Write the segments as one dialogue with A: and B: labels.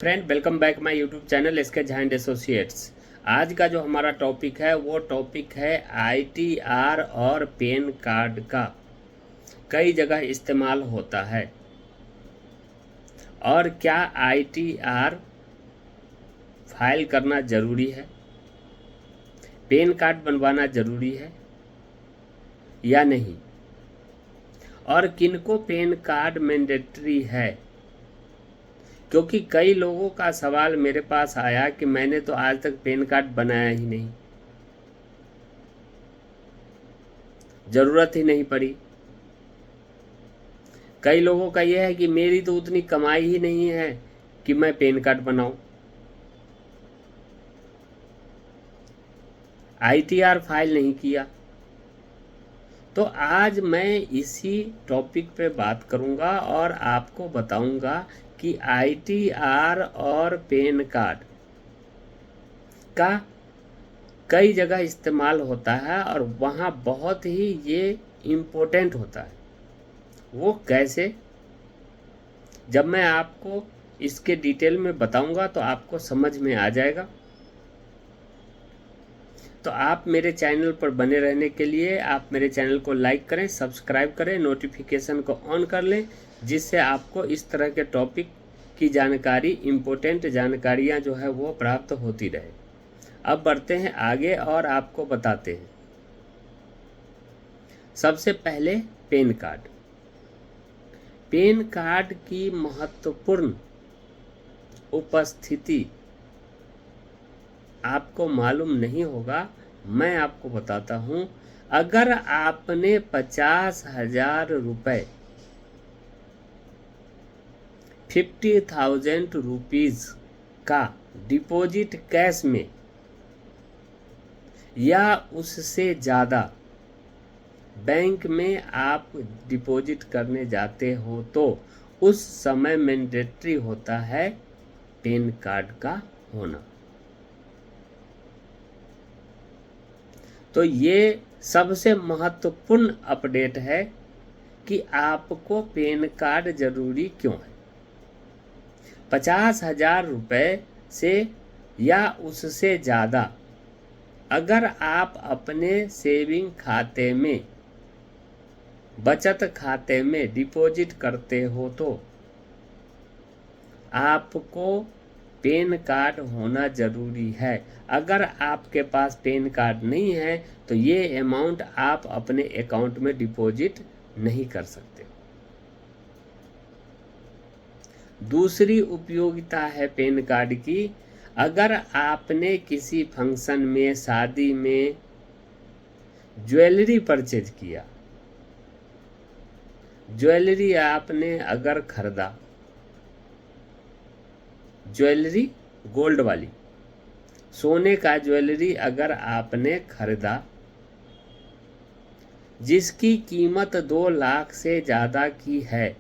A: Friend, welcome back my YouTube channel SK Jha and associates. आज का जो हमारा टॉपिक है वो टॉपिक है आईटीआर और पैन कार्ड का कई जगह इस्तेमाल होता है। और क्या आईटीआर फाइल करना ज़रूरी है, पैन कार्ड बनवाना ज़रूरी है या नहीं, और किनको पैन कार्ड मैंडेटरी है। क्योंकि कई लोगों का सवाल मेरे पास आया कि मैंने तो आज तक पैन कार्ड बनाया ही नहीं, ज़रूरत ही नहीं पड़ी। कई लोगों का यह है कि मेरी तो उतनी कमाई ही नहीं है कि मैं पैन कार्ड बनाऊं। आईटीआर फाइल नहीं किया। तो आज मैं इसी टॉपिक पे बात करूंगा और आपको बताऊंगा कि आईटीआर और पैन कार्ड का कई जगह इस्तेमाल होता है और वहाँ बहुत ही ये इम्पोर्टेंट होता है। वो कैसे, जब मैं आपको इसके डिटेल में बताऊंगा तो आपको समझ में आ जाएगा। तो आप मेरे चैनल पर बने रहने के लिए आप मेरे चैनल को लाइक करें, सब्सक्राइब करें, नोटिफिकेशन को ऑन कर लें, जिससे आपको इस तरह के टॉपिक की जानकारी, इम्पोर्टेंट जानकारियां जो है वो प्राप्त होती रहे। अब बढ़ते हैं आगे और आपको बताते हैं। सबसे पहले पैन कार्ड। पैन कार्ड की महत्वपूर्ण उपस्थिति आपको मालूम नहीं होगा, मैं आपको बताता हूं। अगर आपने 50,000 रुपये 50,000 रुपीज का डिपॉजिट कैश में या उससे ज़्यादा बैंक में आप डिपॉजिट करने जाते हो तो उस समय मैंडेटरी होता है पैन कार्ड का होना। तो ये सबसे महत्वपूर्ण अपडेट है कि आपको पैन कार्ड जरूरी क्यों है। 50,000 रुपये से या उससे ज़्यादा अगर आप अपने सेविंग खाते में, बचत खाते में डिपॉजिट करते हो तो आपको पैन कार्ड होना ज़रूरी है। अगर आपके पास पैन कार्ड नहीं है तो ये अमाउंट आप अपने अकाउंट में डिपॉजिट नहीं कर सकते। दूसरी उपयोगिता है पैन कार्ड की, अगर आपने किसी फंक्शन में, शादी में ज्वेलरी परचेज किया, ज्वेलरी आपने अगर खरीदा, ज्वेलरी गोल्ड वाली, सोने का ज्वेलरी अगर आपने खरीदा जिसकी कीमत 2 लाख से ज़्यादा की है,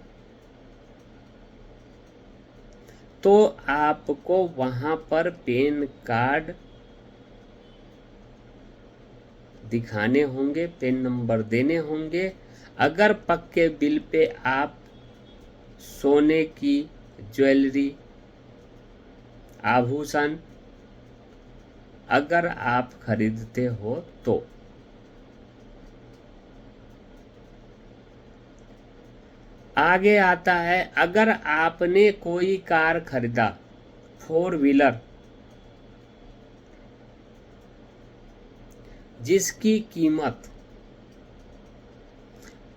A: तो आपको वहाँ पर पैन कार्ड दिखाने होंगे, पैन नंबर देने होंगे। अगर पक्के बिल पे आप सोने की ज्वेलरी, आभूषण अगर आप खरीदते हो तो। आगे आता है, अगर आपने कोई कार खरीदा, 4 व्हीलर, जिसकी कीमत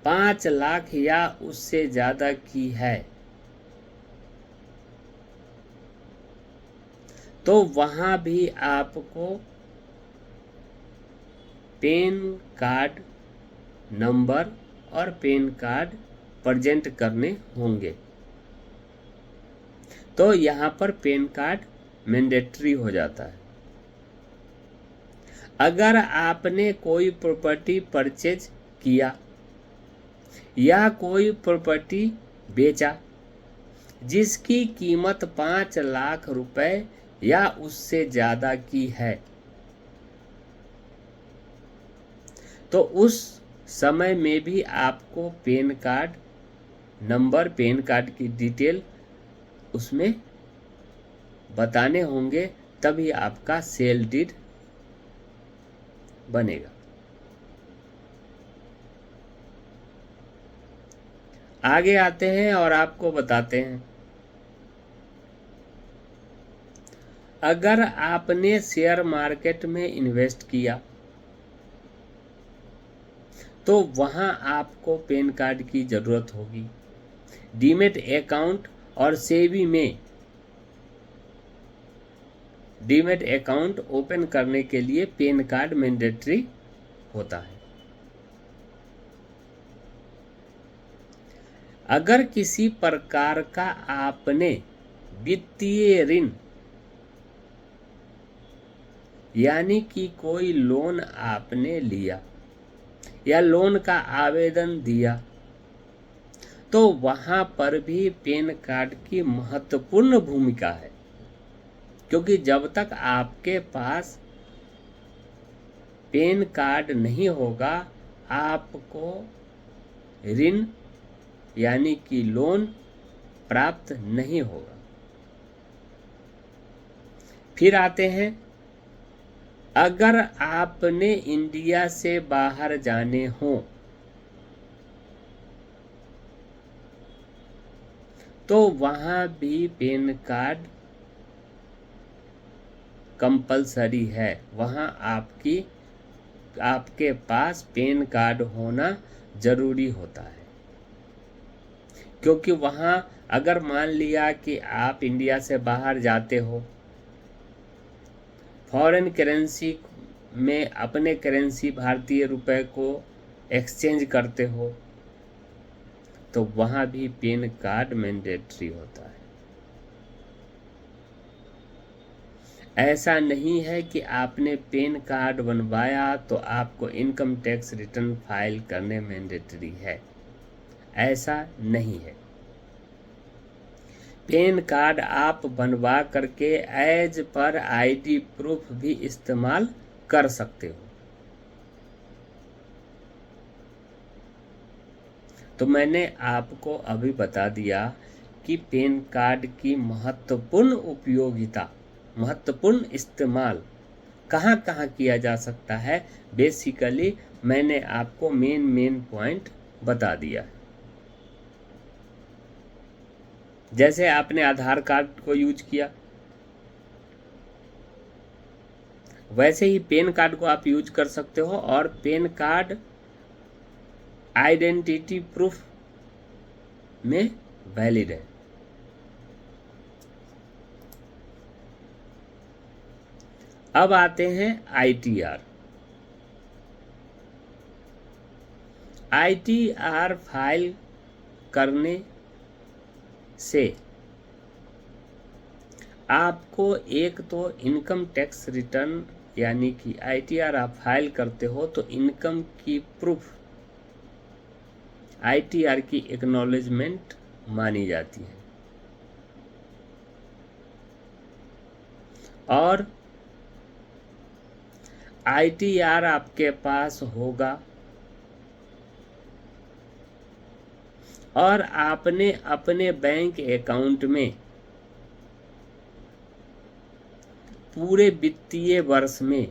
A: 5 लाख या उससे ज़्यादा की है, तो वहाँ भी आपको पैन कार्ड नंबर और पैन कार्ड प्रेजेंट करने होंगे। तो यहाँ पर पैन कार्ड मैंडेटरी हो जाता है। अगर आपने कोई प्रॉपर्टी परचेज किया या कोई प्रॉपर्टी बेचा जिसकी कीमत 5 लाख रुपए या उससे ज़्यादा की है, तो उस समय में भी आपको pan card number, pan card की डिटेल उसमें बताने होंगे, तभी आपका सेल डीड बनेगा। आगे आते हैं और आपको बताते हैं, अगर आपने शेयर मार्केट में इन्वेस्ट किया तो वहां आपको पैन कार्ड की जरूरत होगी। डीमेट अकाउंट और सेबी में डीमेट अकाउंट ओपन करने के लिए पैन कार्ड मैंडेटरी होता है। अगर किसी प्रकार का आपने वित्तीय ऋण यानी कि कोई लोन आपने लिया या लोन का आवेदन दिया, तो वहां पर भी पैन कार्ड की महत्वपूर्ण भूमिका है, क्योंकि जब तक आपके पास पैन कार्ड नहीं होगा, आपको ऋण यानी कि लोन प्राप्त नहीं होगा। फिर आते हैं, अगर आपने इंडिया से बाहर जाने हो तो वहां भी पैन कार्ड कंपलसरी है। वहां आपके पास पैन कार्ड होना जरूरी होता है, क्योंकि वहां अगर मान लिया कि आप इंडिया से बाहर जाते हो, फॉरेन करेंसी में अपने करेंसी भारतीय रुपए को एक्सचेंज करते हो, तो वहां भी पैन कार्ड मैंडेटरी होता है। ऐसा नहीं है कि आपने पैन कार्ड बनवाया तो आपको इनकम टैक्स रिटर्न फाइल करने मैंडेटरी है, ऐसा नहीं है। पैन कार्ड आप बनवा करके एज पर आईडी प्रूफ भी इस्तेमाल कर सकते हो। तो मैंने आपको अभी बता दिया कि पैन कार्ड की महत्वपूर्ण उपयोगिता, महत्वपूर्ण इस्तेमाल कहाँ कहाँ किया जा सकता है। बेसिकली मैंने आपको मेन पॉइंट बता दिया। जैसे आपने आधार कार्ड को यूज किया, वैसे ही पैन कार्ड को आप यूज कर सकते हो, और पैन कार्ड आइडेंटिटी प्रूफ में वैलिड है। अब आते हैं आईटीआर। आईटीआर फाइल करने से आपको एक तो इनकम टैक्स रिटर्न यानी कि आईटीआर आप फाइल करते हो तो इनकम की प्रूफ आईटीआर की एक्नॉलेजमेंट मानी जाती है, और आईटीआर आपके पास होगा और आपने अपने बैंक अकाउंट में पूरे वित्तीय वर्ष में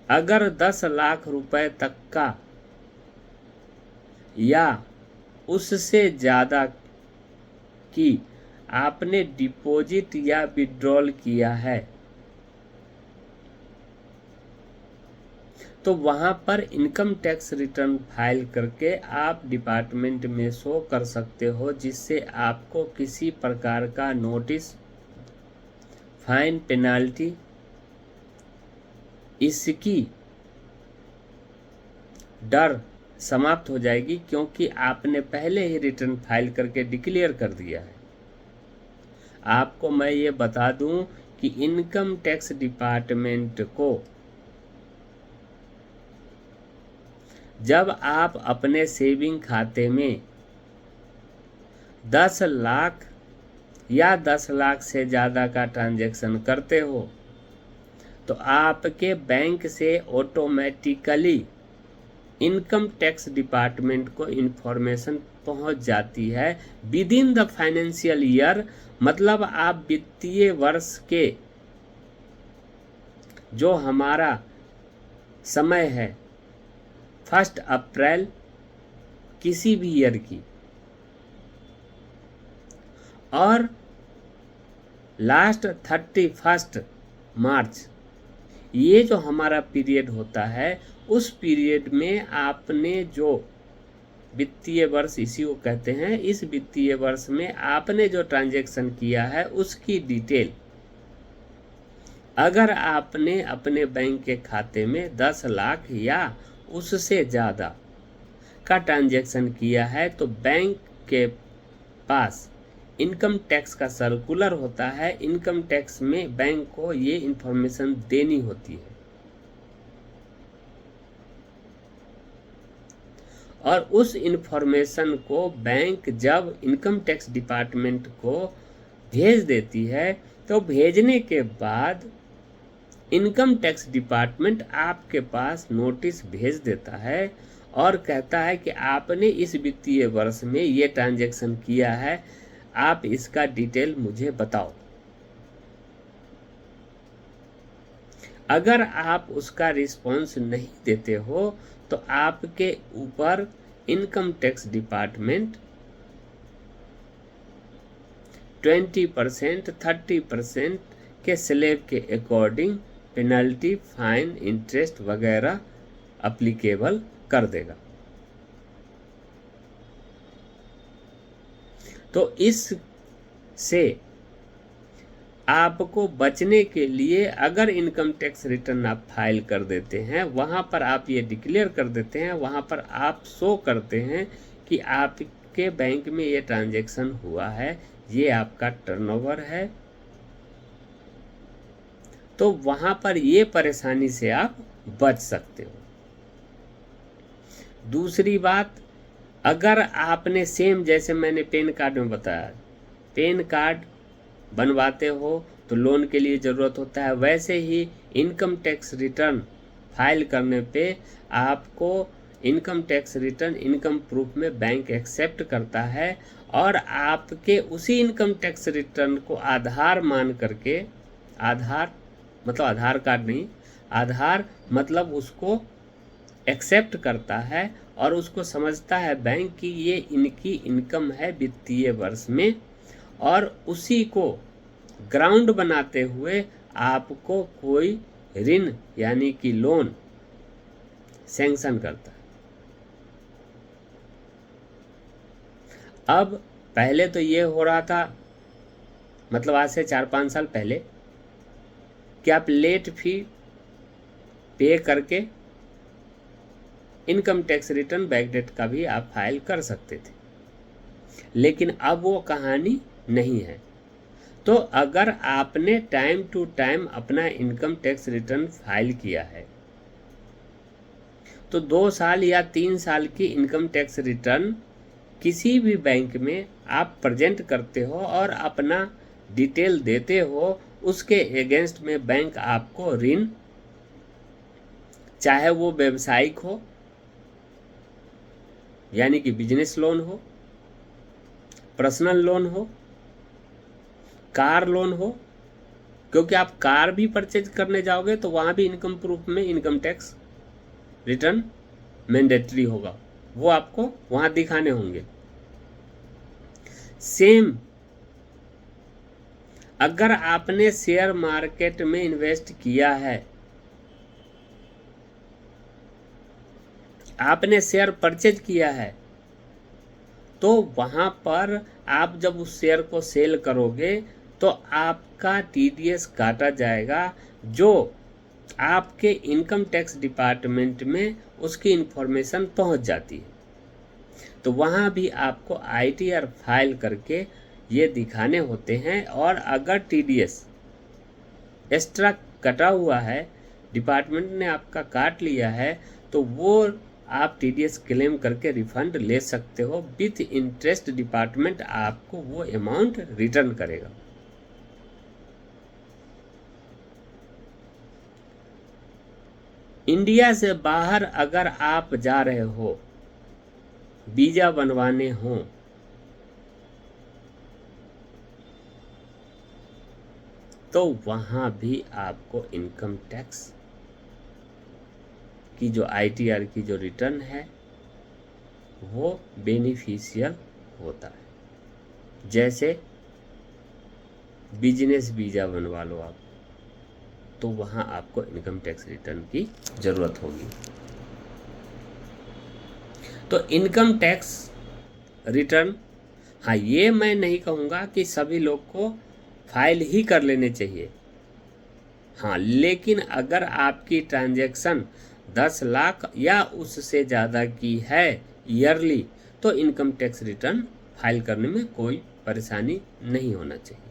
A: अगर 10 लाख रुपए तक का या उससे ज़्यादा की आपने डिपॉजिट या विड्रॉल किया है, तो वहां पर इनकम टैक्स रिटर्न फाइल करके आप डिपार्टमेंट में शो कर सकते हो, जिससे आपको किसी प्रकार का नोटिस, फाइन, पेनाल्टी इसकी डर समाप्त हो जाएगी, क्योंकि आपने पहले ही रिटर्न फाइल करके डिक्लेयर कर दिया है। आपको मैं ये बता दूं कि इनकम टैक्स डिपार्टमेंट को जब आप अपने सेविंग खाते में 10 लाख या 10 लाख से ज़्यादा का ट्रांजैक्शन करते हो, तो आपके बैंक से ऑटोमेटिकली इनकम टैक्स डिपार्टमेंट को इन्फॉर्मेशन पहुंच जाती है with in the financial year मतलब आप वित्तीय वर्ष के जो हमारा समय है 1 अप्रैल किसी भी ईयर की और लास्ट 31 मार्च, ये जो हमारा पीरियड होता है, उस पीरियड में आपने जो वित्तीय वर्ष, इसी को कहते हैं, इस वित्तीय वर्ष में आपने जो ट्रांजैक्शन किया है उसकी डिटेल अगर आपने अपने बैंक के खाते में 10 लाख या उससे ज़्यादा का ट्रांजैक्शन किया है तो बैंक के पास इनकम टैक्स का सर्कुलर होता है। इनकम टैक्स में बैंक को ये इन्फॉर्मेशन देनी होती है और उस इन्फॉर्मेशन को बैंक जब इनकम टैक्स डिपार्टमेंट को भेज देती है तो भेजने के बाद इनकम टैक्स डिपार्टमेंट आपके पास नोटिस भेज देता है और कहता है कि आपने इस वित्तीय वर्ष में ये ट्रांजैक्शन किया है, आप इसका डिटेल मुझे बताओ। अगर आप उसका रिस्पॉन्स नहीं देते हो तो आपके ऊपर इनकम टैक्स डिपार्टमेंट 20%, 30% के स्लैब के अकॉर्डिंग पेनल्टी, फाइन, इंटरेस्ट वगैरह अप्लीकेबल कर देगा। तो इससे आपको बचने के लिए अगर इनकम टैक्स रिटर्न आप फाइल कर देते हैं, वहाँ पर आप ये डिक्लेयर कर देते हैं, वहाँ पर आप शो करते हैं कि आपके बैंक में ये ट्रांजैक्शन हुआ है, ये आपका टर्नओवर है, तो वहाँ पर ये परेशानी से आप बच सकते हो। दूसरी बात, अगर आपने सेम जैसे मैंने पैन कार्ड में बताया, पैन कार्ड बनवाते हो तो लोन के लिए ज़रूरत होता है, वैसे ही इनकम टैक्स रिटर्न फाइल करने पे आपको income tax return income proof में बैंक एक्सेप्ट करता है और आपके उसी इनकम टैक्स रिटर्न को आधार मान करके, आधार मतलब आधार कार्ड नहीं, आधार मतलब उसको एक्सेप्ट करता है और उसको समझता है बैंक की ये इनकी इनकम है वित्तीय वर्ष में, और उसी को ग्राउंड बनाते हुए आपको कोई ऋण यानी कि लोन सैंक्शन करता है। अब पहले तो ये हो रहा था, मतलब आज से 4-5 साल पहले, कि आप लेट फी पे करके इनकम टैक्स रिटर्न बैकडेट का भी आप फाइल कर सकते थे, लेकिन अब वो कहानी नहीं है। तो अगर आपने टाइम टू टाइम अपना इनकम टैक्स रिटर्न फाइल किया है तो 2 साल या 3 साल की इनकम टैक्स रिटर्न किसी भी बैंक में आप प्रेजेंट करते हो और अपना डिटेल देते हो, उसके अगेंस्ट में बैंक आपको ऋण, चाहे वो व्यवसायिक हो यानी कि बिजनेस लोन हो, पर्सनल लोन हो, कार लोन हो, क्योंकि आप कार भी परचेज करने जाओगे तो वहाँ भी इनकम प्रूफ में इनकम टैक्स रिटर्न मैंडेटरी होगा, वो आपको वहाँ दिखाने होंगे। सेम अगर आपने शेयर मार्केट में इन्वेस्ट किया है, आपने शेयर परचेज किया है, तो वहाँ पर आप जब उस शेयर को सेल करोगे तो आपका टीडीएस काटा जाएगा, जो आपके इनकम टैक्स डिपार्टमेंट में उसकी इन्फॉर्मेशन पहुँच जाती है। तो वहाँ भी आपको आईटीआर फाइल करके ये दिखाने होते हैं, और अगर टीडीएस एक्स्ट्रा कटा हुआ है, डिपार्टमेंट ने आपका काट लिया है, तो वो आप टीडीएस क्लेम करके रिफंड ले सकते हो विथ इंटरेस्ट। डिपार्टमेंट आपको वो अमाउंट रिटर्न करेगा। इंडिया से बाहर अगर आप जा रहे हो, वीज़ा बनवाने हो, तो वहाँ भी आपको इनकम टैक्स की जो ITR की जो रिटर्न है वो बेनिफिशियल होता है। जैसे बिजनेस वीज़ा बनवा लो आप, तो वहाँ आपको इनकम टैक्स रिटर्न की ज़रूरत होगी। तो इनकम टैक्स रिटर्न, हाँ, ये मैं नहीं कहूँगा कि सभी लोग को फाइल ही कर लेने चाहिए। हाँ, लेकिन अगर आपकी ट्रांजैक्शन 10 लाख या उससे ज़्यादा की है ईयरली, तो इनकम टैक्स रिटर्न फाइल करने में कोई परेशानी नहीं होना चाहिए।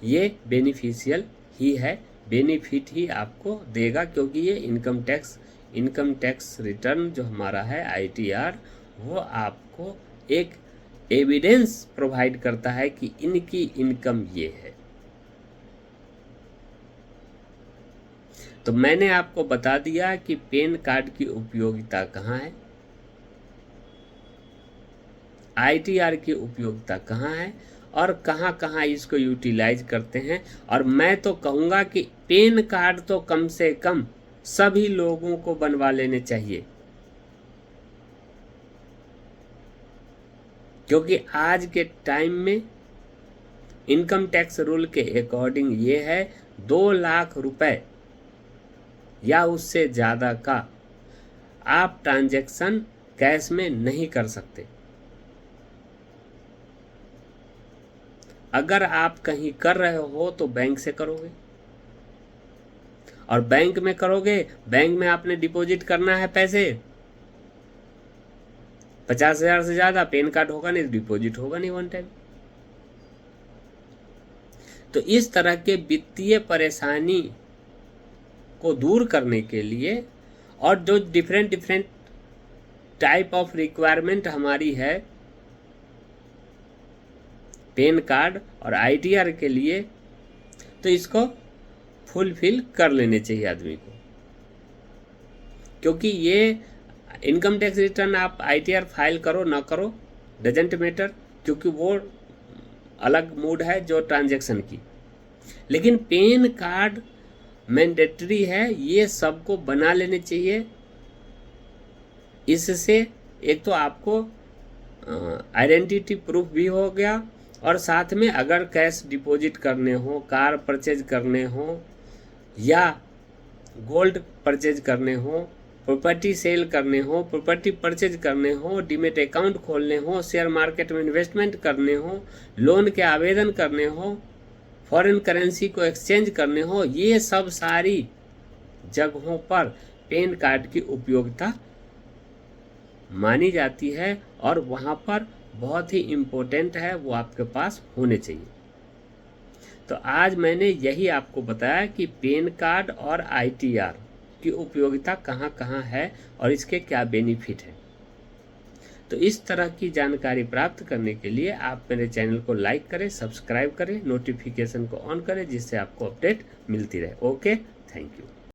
A: ये बेनिफिशियल ही है, बेनिफिट ही आपको देगा, क्योंकि ये इनकम टैक्स रिटर्न जो हमारा है ITR, वो आपको एक एविडेंस प्रोवाइड करता है कि इनकी इनकम ये है। तो मैंने आपको बता दिया कि पैन कार्ड की उपयोगिता कहाँ है, ITR की उपयोगिता कहाँ है और कहाँ कहाँ इसको यूटिलाइज करते हैं। और मैं तो कहूँगा कि पैन कार्ड तो कम से कम सभी लोगों को बनवा लेने चाहिए, क्योंकि आज के टाइम में इनकम टैक्स रूल के अकॉर्डिंग ये है 2 लाख रुपए या उससे ज़्यादा का आप ट्रांजैक्शन कैश में नहीं कर सकते। अगर आप कहीं कर रहे हो तो बैंक से करोगे, और बैंक में करोगे, बैंक में आपने डिपॉजिट करना है पैसे 50,000 से ज़्यादा, पैन कार्ड होगा नहीं, डिपॉजिट होगा नहीं वन टाइम। तो इस तरह के वित्तीय परेशानी को दूर करने के लिए, और जो डिफरेंट टाइप ऑफ रिक्वायरमेंट हमारी है पैन कार्ड और ITR के लिए, तो इसको फुलफिल कर लेने चाहिए आदमी को। क्योंकि ये इनकम टैक्स रिटर्न आप ITR फाइल करो ना करो डजेंट मैटर, क्योंकि वो अलग मूड है जो ट्रांजैक्शन की। लेकिन पैन कार्ड मैंडेटरी है, ये सबको बना लेने चाहिए। इससे एक तो आपको आइडेंटिटी प्रूफ भी हो गया, और साथ में अगर कैश डिपॉजिट करने हो, कार परचेज करने हो, या गोल्ड परचेज करने हो, प्रॉपर्टी सेल करने हो, प्रॉपर्टी परचेज करने हो, डीमेट अकाउंट खोलने हो, शेयर मार्केट में इन्वेस्टमेंट करने हो, लोन के आवेदन करने हो, फॉरेन करेंसी को एक्सचेंज करने हो, ये सब सारी जगहों पर पैन कार्ड की उपयोगिता मानी जाती है, और वहाँ पर बहुत ही इम्पोर्टेंट है, वो आपके पास होने चाहिए। तो आज मैंने यही आपको बताया कि पैन कार्ड और ITR की उपयोगिता कहाँ कहाँ है और इसके क्या बेनिफिट है। तो इस तरह की जानकारी प्राप्त करने के लिए आप मेरे चैनल को लाइक करें, सब्सक्राइब करें, नोटिफिकेशन को ऑन करें, जिससे आपको अपडेट मिलती रहे। Okay, thank you.